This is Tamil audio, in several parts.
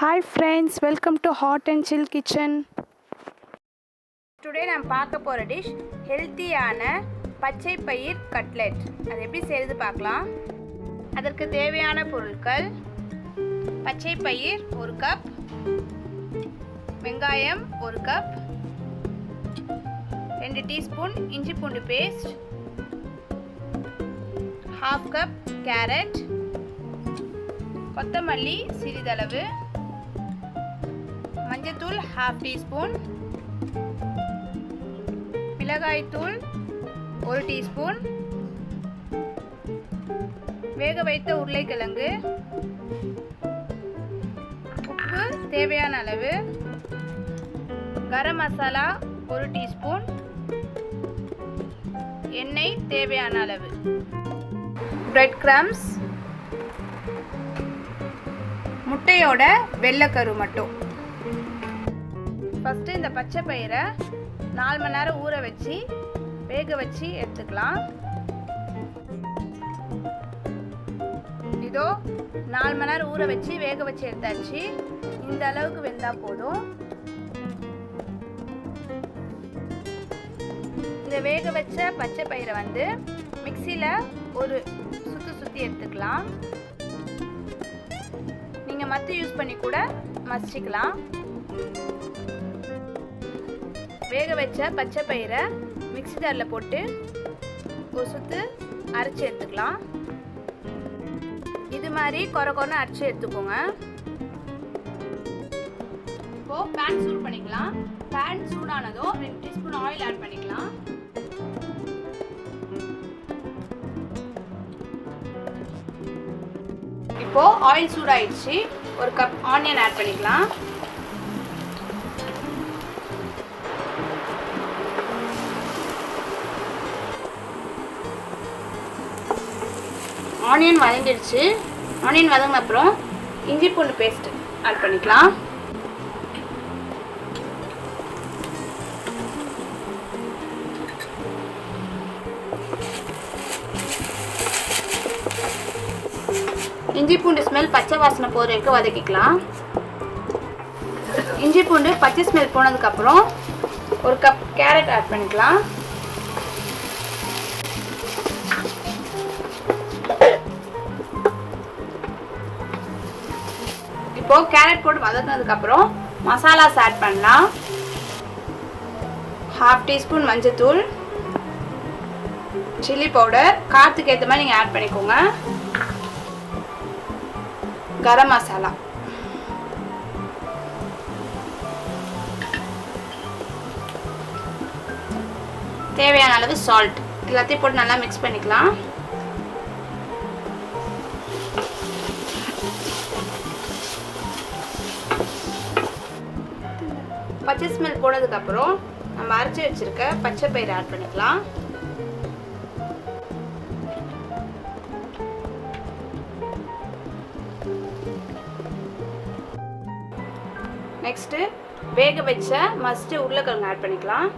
Hi friends, welcome to Hot and Chill Kitchen. Today நான் பார்க்க போகிற டிஷ் ஹெல்த்தியான பச்சை பயிர் கட்லெட். அது எப்படி செய்கிறது பார்க்கலாம். அதற்கு தேவையான பொருட்கள்: பச்சை பயிர் 1 கப், வெங்காயம் 1 கப், 2 டீஸ்பூன் இஞ்சி பூண்டு பேஸ்ட், 1/2 கப் கேரட், கொத்தமல்லி சிறிதளவு, மஞ்சத்தூள் 1/2 டீஸ்பூன், மிளகாய்த்தூள் 1 டீஸ்பூன், வேக வைத்த உருளைக்கிழங்கு, உப்பு தேவையான அளவு, கரம் மசாலா 1 டீஸ்பூன், எண்ணெய் தேவையான அளவு, பிரெட் கிரம்ஸ், முட்டையோட வெள்ளைக்கரு மட்டும். ஃபஸ்ட்டு இந்த பச்சை பயிரை 4 மணி நேரம் ஊற வச்சு வேக வச்சு எடுத்துக்கலாம். இதோ 4 மணி நேரம் ஊற வச்சு வேக வச்சு எடுத்தாச்சு. இந்த அளவுக்கு வெந்தால் போதும். இந்த வேக வச்ச பச்சை பயிரை மிக்சியில் ஒரு சுற்றி எடுத்துக்கலாம். நீங்கள் மத்து யூஸ் பண்ணி கூட மசிக்கலாம். வேக வச்ச பச்சை பயிரை மிக்ஸி ஜாரில் போட்டு ஒரு சுற்று அரைச்சி எடுத்துக்கலாம். இது மாதிரி கொரன்னு அரைச்சி எடுத்துக்கோங்க. இப்போது பேன் சூடு பண்ணிக்கலாம். பேன் சூடானதும் 2 டீஸ்பூன் ஆயில் ஆட் பண்ணிக்கலாம். இப்போது ஆயில் சூடாயிடுச்சு. 1 கப் ஆனியன் ஆட் பண்ணிக்கலாம். ஆனியன் வதங்கிடுச்சு. ஆனியன் வதங்கின அப்புறம் இஞ்சி பூண்டு பேஸ்ட் ஆட் பண்ணிக்கலாம். இஞ்சி பூண்டு ஸ்மெல் பச்சை வாசனை போகிற வரைக்கும் வதக்கிக்கலாம். இஞ்சி பூண்டு பச்சை ஸ்மெல் போனதுக்கப்புறம் 1 கப் கேரட் ஆட் பண்ணிக்கலாம். இப்போது கேரட் போட்டு வதக்கினதுக்கப்புறம் மசாலாஸ் ஆட் பண்ணலாம். 1/2 டீஸ்பூன் மஞ்சத்தூள், சில்லி பவுடர் காரத்துக்கு ஏற்ற மாதிரி நீங்கள் ஆட் பண்ணிக்கோங்க, கரம் மசாலா, தேவையான அளவு சால்ட் எல்லாத்தையும் போட்டு நல்லா மிக்ஸ் பண்ணிக்கலாம். பச்சை ஸ்மெல் போனதுக்கப்புறம் நம்ம அரைச்சி வச்சிருக்க பச்சை பயிரை ஆட் பண்ணிக்கலாம். நெக்ஸ்ட்டு வேக வச்ச மஸ்ட் உருளைக்கிழங்கு ஆட் பண்ணிக்கலாம்.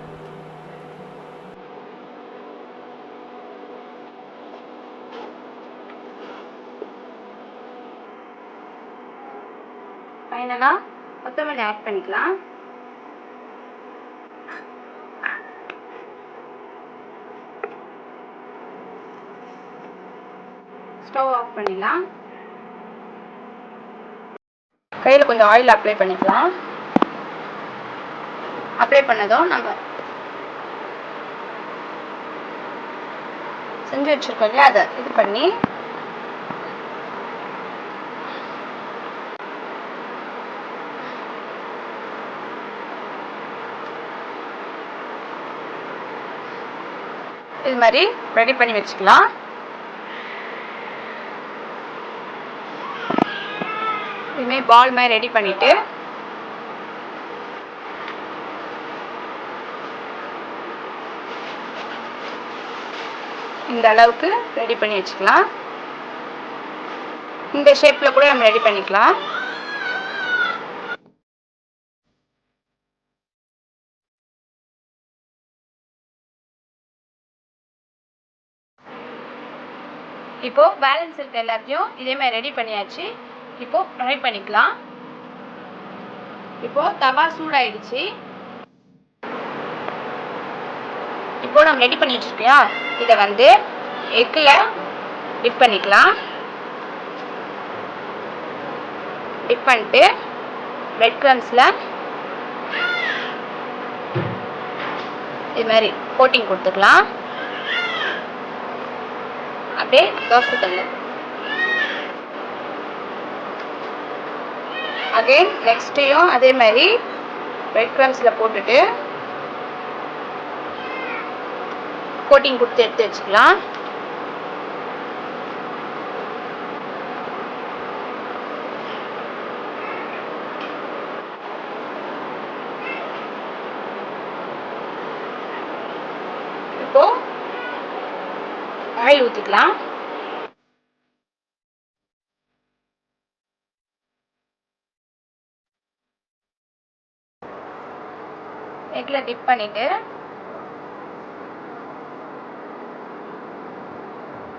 ஃபைனலாக கொத்தமல்லி ஆட் பண்ணிக்கலாம். ஸ்டவ் ஆஃப் பண்ணிடலாம். கையில் கொஞ்சம் ஆயில் அப்ளை பண்ணிக்கலாம். அப்ளை பண்ணதும் நம்ம செஞ்சு வச்சிருக்கோம் இல்லையா, அதை இது பண்ணி இது மாதிரி ரெடி பண்ணி வச்சுக்கலாம். இதுமாதிரி பால் மாதிரி ரெடி பண்ணிவிட்டு இந்த அளவுக்கு ரெடி பண்ணி வச்சுக்கலாம். இந்த ஷேப்பில் கூட நம்ம ரெடி பண்ணிக்கலாம். இப்போது பேலன்ஸ் இருக்க எல்லாத்தையும் இதே மாதிரி ரெடி பண்ணியாச்சு. இப்போது ஃப்ரை பண்ணிக்கலாம். இப்போது தவா சூடாயிடுச்சு. இப்போ நம்ம ரெடி பண்ணி வச்சுருக்கோம். இதை வந்து எக்கில் டிப் பண்ணிக்கலாம். டிப் பண்ணிட்டு பிரெட் க்ரம்ஸில் இது மாதிரி கோட்டிங் கொடுத்துக்கலாம். அப்படியே தோசை கல் அகைன் நெக்ஸ்ட்டையும் அதே மாதிரி பிரெட் க்ரம்ஸில் போட்டுட்டு கோட்டிங் கொடுத்து எடுத்து வச்சுக்கலாம். இப்போ ஆயில் ஊற்றிக்கலாம். எக்கில் டிப் பண்ணிவிட்டு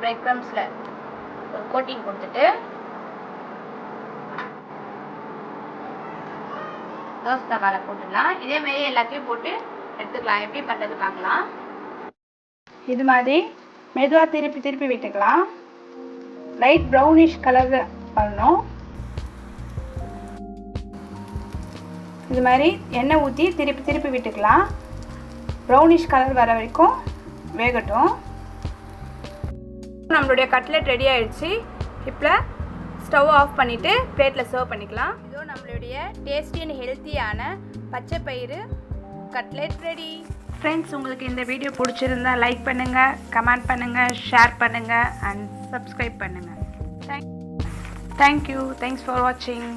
பிரெட் க்ரம்ஸில் ஒரு கோட்டிங் கொடுத்துட்டு தோசை தவாவில் போட்டுடலாம். இதேமாரி எல்லாத்தையும் போட்டு எடுத்துக்கலாம். எப்படி பண்ணுறது பார்க்கலாம். இது மாதிரி மெதுவாக திருப்பி திருப்பி விட்டுக்கலாம். லைட் ப்ரௌனிஷ் கலரில் பண்ணணும். இது மாதிரி எண்ணெய் ஊற்றி திருப்பி திருப்பி விட்டுக்கலாம். ப்ரௌனிஷ் கலர் வர வரைக்கும் வேகட்டும். நம்மளுடைய கட்லெட் ரெடி ஆயிடுச்சு. இப்போ ஸ்டவ் ஆஃப் பண்ணிவிட்டு பிளேட்டில் சர்வ் பண்ணிக்கலாம். இதோ நம்மளுடைய டேஸ்டி அண்ட் ஹெல்த்தியான பச்சை பயிறு கட்லெட் ரெடி. ஃப்ரெண்ட்ஸ், உங்களுக்கு இந்த வீடியோ பிடிச்சிருந்தா லைக் பண்ணுங்கள், கமெண்ட் பண்ணுங்கள், ஷேர் பண்ணுங்கள் அண்ட் சப்ஸ்கிரைப் பண்ணுங்கள். தேங்க்யூ. தேங்க்ஸ் ஃபார் வாட்சிங்.